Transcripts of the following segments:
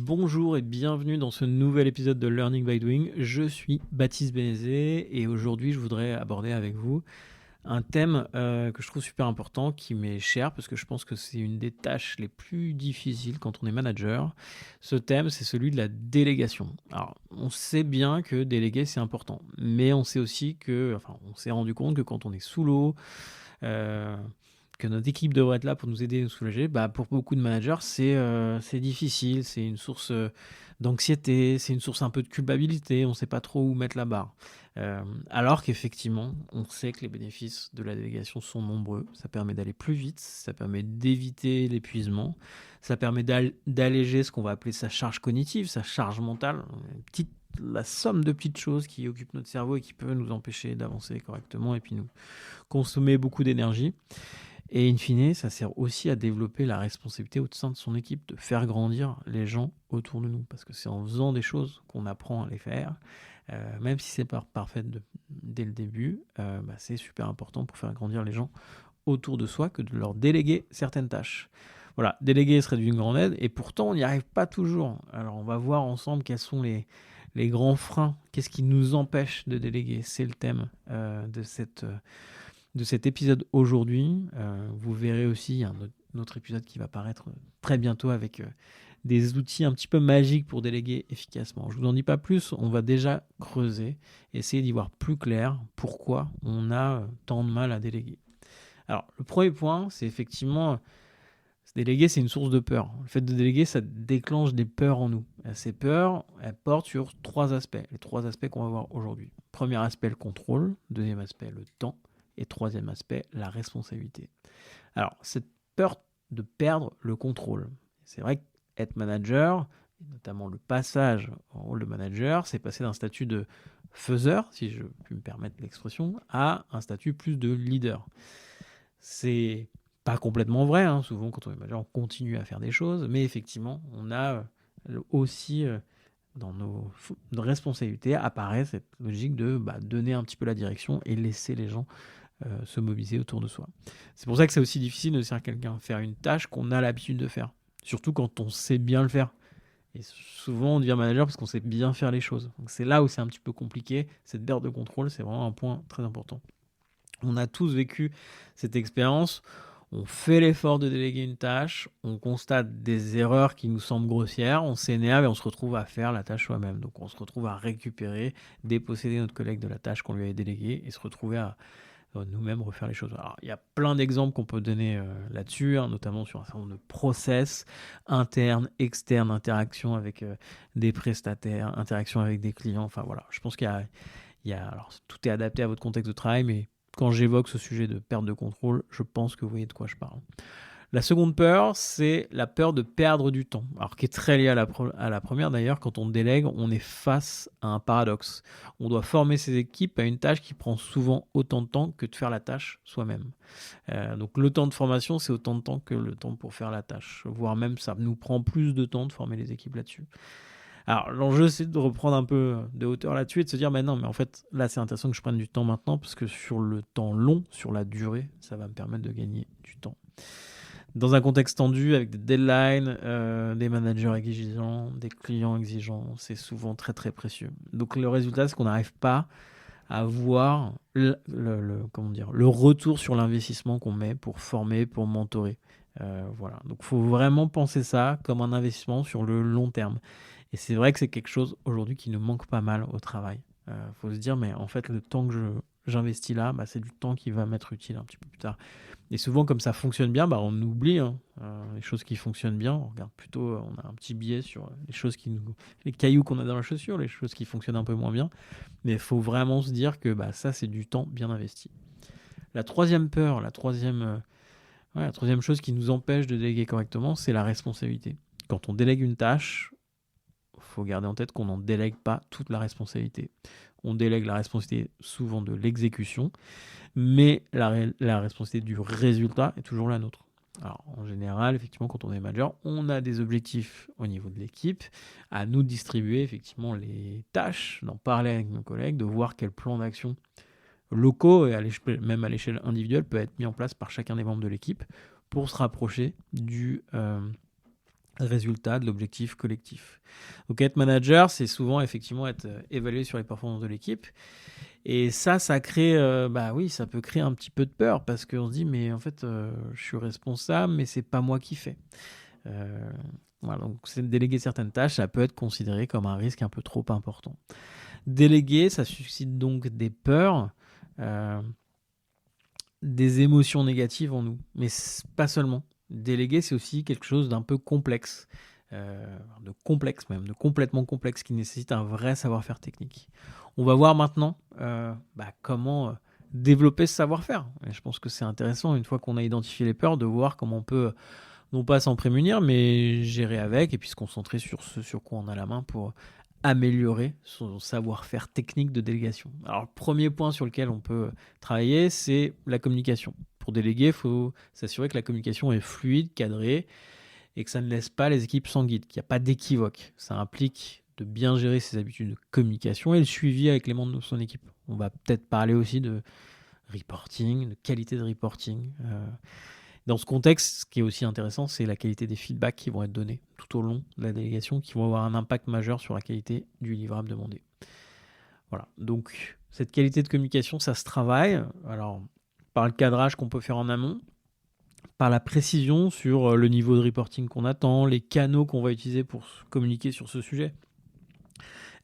Bonjour et bienvenue dans ce nouvel épisode de Learning by Doing. Je suis Baptiste Bénézé et aujourd'hui je voudrais aborder avec vous un thème que je trouve super important, qui m'est cher parce que je pense que c'est une des tâches les plus difficiles quand on est manager. Ce thème, c'est celui de la délégation. Alors, on sait bien que déléguer c'est important, mais on sait aussi on s'est rendu compte que quand on est sous l'eau, euh, que notre équipe devrait être là pour nous aider et nous soulager, pour beaucoup de managers, c'est difficile, c'est une source d'anxiété, c'est une source un peu de culpabilité, on ne sait pas trop où mettre la barre. Alors qu'effectivement, on sait que les bénéfices de la délégation sont nombreux. Ça permet d'aller plus vite, ça permet d'éviter l'épuisement, ça permet d'alléger ce qu'on va appeler sa charge cognitive, sa charge mentale, la somme de petites choses qui occupent notre cerveau et qui peuvent nous empêcher d'avancer correctement et puis nous consommer beaucoup d'énergie. Et in fine, ça sert aussi à développer la responsabilité au sein de son équipe, de faire grandir les gens autour de nous. Parce que c'est en faisant des choses qu'on apprend à les faire, même si c'est pas parfait dès le début, c'est super important pour faire grandir les gens autour de soi que de leur déléguer certaines tâches. Voilà, déléguer serait d'une grande aide, et pourtant on n'y arrive pas toujours. Alors on va voir ensemble quels sont les grands freins, qu'est-ce qui nous empêche de déléguer. C'est le thème de cet épisode aujourd'hui. Vous verrez aussi un autre épisode qui va paraître très bientôt avec des outils un petit peu magiques pour déléguer efficacement. Je ne vous en dis pas plus, on va déjà creuser, essayer d'y voir plus clair pourquoi on a tant de mal à déléguer. Alors, le premier point, c'est effectivement, déléguer, c'est une source de peur. Le fait de déléguer, ça déclenche des peurs en nous. Ces peurs, elles portent sur trois aspects, les trois aspects qu'on va voir aujourd'hui. Premier aspect, le contrôle. Deuxième aspect, le temps. Et troisième aspect, la responsabilité. Alors, cette peur de perdre le contrôle. C'est vrai qu'être manager, notamment le passage en rôle de manager, c'est passer d'un statut de faiseur, si je puis me permettre l'expression, à un statut plus de leader. C'est pas complètement vrai, hein. Souvent quand on est manager, on continue à faire des choses, mais effectivement, on a aussi dans nos responsabilités apparaît cette logique de donner un petit peu la direction et laisser les gens se mobiliser autour de soi. C'est pour ça que c'est aussi difficile de laisser quelqu'un faire une tâche qu'on a l'habitude de faire, surtout quand on sait bien le faire. Et souvent, on devient manager parce qu'on sait bien faire les choses. Donc c'est là où c'est un petit peu compliqué. Cette perte de contrôle, c'est vraiment un point très important. On a tous vécu cette expérience. On fait l'effort de déléguer une tâche, on constate des erreurs qui nous semblent grossières, on s'énerve et on se retrouve à faire la tâche soi-même. Donc on se retrouve à récupérer, déposséder notre collègue de la tâche qu'on lui avait déléguée et se retrouver à nous-mêmes refaire les choses. Alors, il y a plein d'exemples qu'on peut donner là-dessus, notamment sur un certain nombre de process internes, externes, interactions avec des prestataires, interactions avec des clients. Enfin voilà, je pense alors, tout est adapté à votre contexte de travail, mais quand j'évoque ce sujet de perte de contrôle, je pense que vous voyez de quoi je parle. La seconde peur, c'est la peur de perdre du temps. Alors, qui est très liée à la première d'ailleurs. Quand on délègue, on est face à un paradoxe. On doit former ses équipes à une tâche qui prend souvent autant de temps que de faire la tâche soi-même. Donc, le temps de formation, c'est autant de temps que le temps pour faire la tâche. Voire même, ça nous prend plus de temps de former les équipes là-dessus. Alors, l'enjeu, c'est de reprendre un peu de hauteur là-dessus et de se dire, non, mais en fait, là, c'est intéressant que je prenne du temps maintenant parce que sur le temps long, sur la durée, ça va me permettre de gagner du temps. Dans un contexte tendu, avec des deadlines, des managers exigeants, des clients exigeants, c'est souvent très très précieux. Donc le résultat, c'est qu'on n'arrive pas à voir le retour sur l'investissement qu'on met pour former, pour mentorer. Voilà. Donc il faut vraiment penser ça comme un investissement sur le long terme. Et c'est vrai que c'est quelque chose aujourd'hui qui nous manque pas mal au travail. Faut se dire, mais en fait, le temps que j'investis là, c'est du temps qui va m'être utile un petit peu plus tard. Et souvent, comme ça fonctionne bien, on oublie les choses qui fonctionnent bien. On regarde plutôt, on a un petit biais sur les cailloux qu'on a dans la chaussure, les choses qui fonctionnent un peu moins bien. Mais il faut vraiment se dire que ça, c'est du temps bien investi. La troisième peur, la troisième chose qui nous empêche de déléguer correctement, c'est la responsabilité. Quand on délègue une tâche, il faut garder en tête qu'on n'en délègue pas toute la responsabilité. On délègue la responsabilité souvent de l'exécution, mais la responsabilité du résultat est toujours la nôtre. Alors, en général, effectivement, quand on est manager, on a des objectifs au niveau de l'équipe, à nous distribuer effectivement les tâches, d'en parler avec nos collègues, de voir quel plan d'action locaux et même à l'échelle individuelle peut être mis en place par chacun des membres de l'équipe pour se rapprocher du résultat de l'objectif collectif. Donc être manager, c'est souvent effectivement être évalué sur les performances de l'équipe. Et ça crée, ça peut créer un petit peu de peur parce qu'on se dit, mais en fait, je suis responsable, mais c'est pas moi qui fais. Euh, voilà, donc c'est déléguer certaines tâches, ça peut être considéré comme un risque un peu trop important. Déléguer, ça suscite donc des peurs, euh, des émotions négatives en nous, mais pas seulement. Déléguer, c'est aussi quelque chose d'un peu complexe, de complexe même, de complètement complexe, qui nécessite un vrai savoir-faire technique. On va voir maintenant comment développer ce savoir-faire. Et je pense que c'est intéressant, une fois qu'on a identifié les peurs, de voir comment on peut non pas s'en prémunir, mais gérer avec et puis se concentrer sur ce sur quoi on a la main pour améliorer son savoir-faire technique de délégation. Alors, le premier point sur lequel on peut travailler, c'est la communication. Pour déléguer, il faut s'assurer que la communication est fluide, cadrée et que ça ne laisse pas les équipes sans guide, qu'il n'y a pas d'équivoque. Ça implique de bien gérer ses habitudes de communication et le suivi avec les membres de son équipe. On va peut-être parler aussi de reporting, de qualité de reporting. Dans ce contexte, ce qui est aussi intéressant, c'est la qualité des feedbacks qui vont être donnés tout au long de la délégation, qui vont avoir un impact majeur sur la qualité du livrable demandé. Voilà, donc cette qualité de communication, ça se travaille. Alors, par le cadrage qu'on peut faire en amont, par la précision sur le niveau de reporting qu'on attend, les canaux qu'on va utiliser pour communiquer sur ce sujet.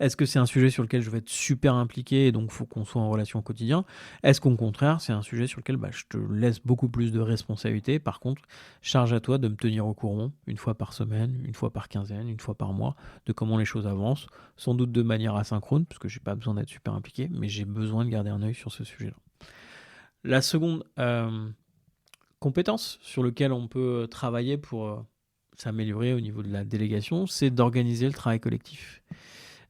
Est-ce que c'est un sujet sur lequel je vais être super impliqué et donc il faut qu'on soit en relation au quotidien? Est-ce qu'au contraire, c'est un sujet sur lequel je te laisse beaucoup plus de responsabilités? Par contre, charge à toi de me tenir au courant une fois par semaine, une fois par quinzaine, une fois par mois, de comment les choses avancent, sans doute de manière asynchrone, parce que j'ai pas besoin d'être super impliqué, mais j'ai besoin de garder un œil sur ce sujet-là. La seconde compétence sur laquelle on peut travailler pour s'améliorer au niveau de la délégation, c'est d'organiser le travail collectif.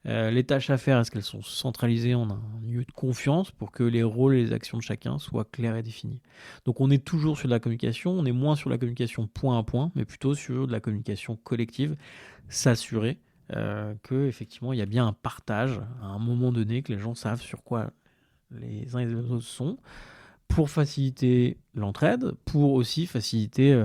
Les tâches à faire, est-ce qu'elles sont centralisées en un lieu de confiance pour que les rôles et les actions de chacun soient clairs et définis? Donc on est toujours sur de la communication, on est moins sur la communication point à point, mais plutôt sur de la communication collective, s'assurer qu'effectivement il y a bien un partage à un moment donné, que les gens savent sur quoi les uns et les autres sont, pour faciliter l'entraide, pour aussi faciliter,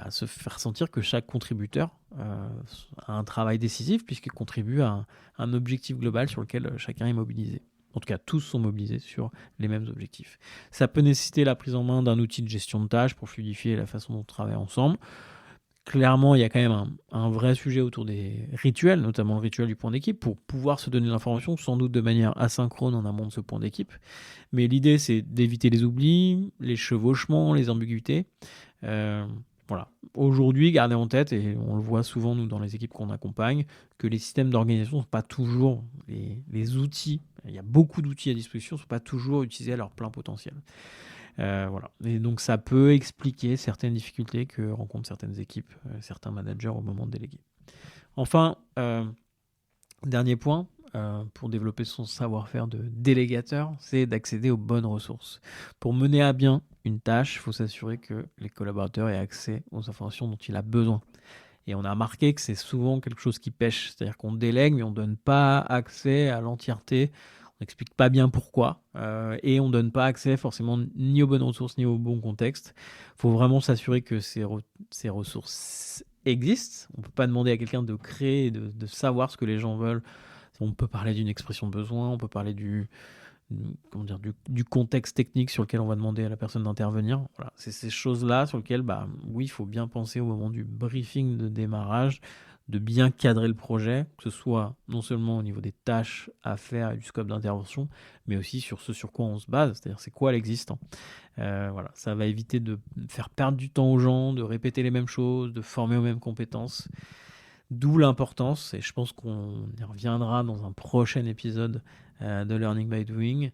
se faire sentir que chaque contributeur a un travail décisif puisqu'il contribue à un objectif global sur lequel chacun est mobilisé. En tout cas, tous sont mobilisés sur les mêmes objectifs. Ça peut nécessiter la prise en main d'un outil de gestion de tâches pour fluidifier la façon dont on travaille ensemble. Clairement, il y a quand même un vrai sujet autour des rituels, notamment le rituel du point d'équipe, pour pouvoir se donner l'information, sans doute de manière asynchrone en amont de ce point d'équipe. Mais l'idée, c'est d'éviter les oublis, les chevauchements, les ambiguïtés. Voilà. Aujourd'hui, gardez en tête, et on le voit souvent nous dans les équipes qu'on accompagne, que les systèmes d'organisation ne sont pas toujours les outils. Il y a beaucoup d'outils à disposition, ne sont pas toujours utilisés à leur plein potentiel. Voilà. Et donc ça peut expliquer certaines difficultés que rencontrent certaines équipes, certains managers au moment de déléguer. Enfin, dernier point, pour développer son savoir-faire de délégateur, c'est d'accéder aux bonnes ressources. Pour mener à bien une tâche, il faut s'assurer que les collaborateurs aient accès aux informations dont il a besoin. Et on a remarqué que c'est souvent quelque chose qui pêche, c'est-à-dire qu'on délègue mais on ne donne pas accès à l'entièreté, on n'explique pas bien pourquoi, et on ne donne pas accès forcément ni aux bonnes ressources ni au bon contexte. Il faut vraiment s'assurer que ces ressources existent. On ne peut pas demander à quelqu'un de créer, de savoir ce que les gens veulent. On peut parler d'une expression de besoin, on peut parler du contexte technique sur lequel on va demander à la personne d'intervenir. Voilà, c'est ces choses-là sur lesquelles, oui, il faut bien penser au moment du briefing de démarrage, de bien cadrer le projet, que ce soit non seulement au niveau des tâches à faire et du scope d'intervention, mais aussi sur ce sur quoi on se base, c'est-à-dire c'est quoi l'existant. Voilà, ça va éviter de faire perdre du temps aux gens, de répéter les mêmes choses, de former aux mêmes compétences. D'où l'importance, et je pense qu'on y reviendra dans un prochain épisode de Learning by Doing,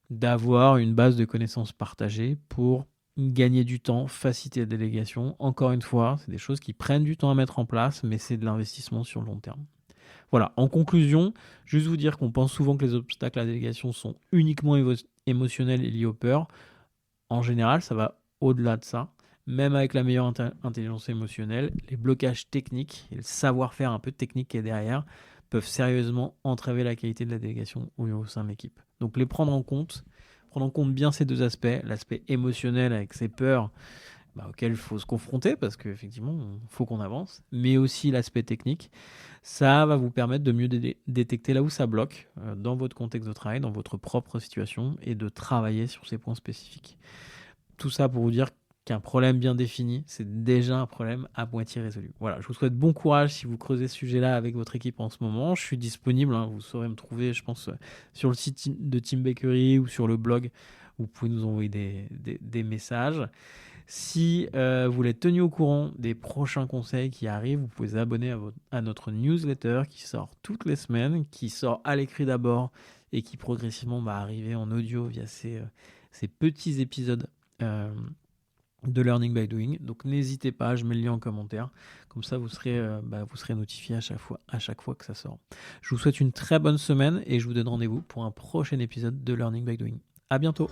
d'avoir une base de connaissances partagées pour gagner du temps, faciliter la délégation. Encore une fois, c'est des choses qui prennent du temps à mettre en place, mais c'est de l'investissement sur le long terme. Voilà, en conclusion, juste vous dire qu'on pense souvent que les obstacles à la délégation sont uniquement émotionnels et liés aux peurs. En général, ça va au-delà de ça. Même avec la meilleure intelligence émotionnelle, les blocages techniques et le savoir-faire un peu technique qui est derrière peuvent sérieusement entraver la qualité de la délégation au sein de l'équipe. Donc les prendre en compte bien ces deux aspects, l'aspect émotionnel avec ses peurs auquel il faut se confronter parce qu'effectivement, il faut qu'on avance, mais aussi l'aspect technique. Ça va vous permettre de mieux détecter là où ça bloque dans votre contexte de travail, dans votre propre situation et de travailler sur ces points spécifiques. Tout ça pour vous dire qu'un problème bien défini, c'est déjà un problème à moitié résolu. Voilà, je vous souhaite bon courage si vous creusez ce sujet-là avec votre équipe en ce moment. Je suis disponible, vous saurez me trouver, je pense, sur le site de Team Bakery ou sur le blog. Vous pouvez nous envoyer des messages. Si vous voulez être tenu au courant des prochains conseils qui arrivent, vous pouvez vous abonner à notre newsletter qui sort toutes les semaines, qui sort à l'écrit d'abord et qui progressivement va arriver en audio via ces petits épisodes de Learning by Doing. Donc n'hésitez pas, je mets le lien en commentaire. Comme ça, vous serez notifié à chaque fois que ça sort. Je vous souhaite une très bonne semaine et je vous donne rendez-vous pour un prochain épisode de Learning by Doing. À bientôt.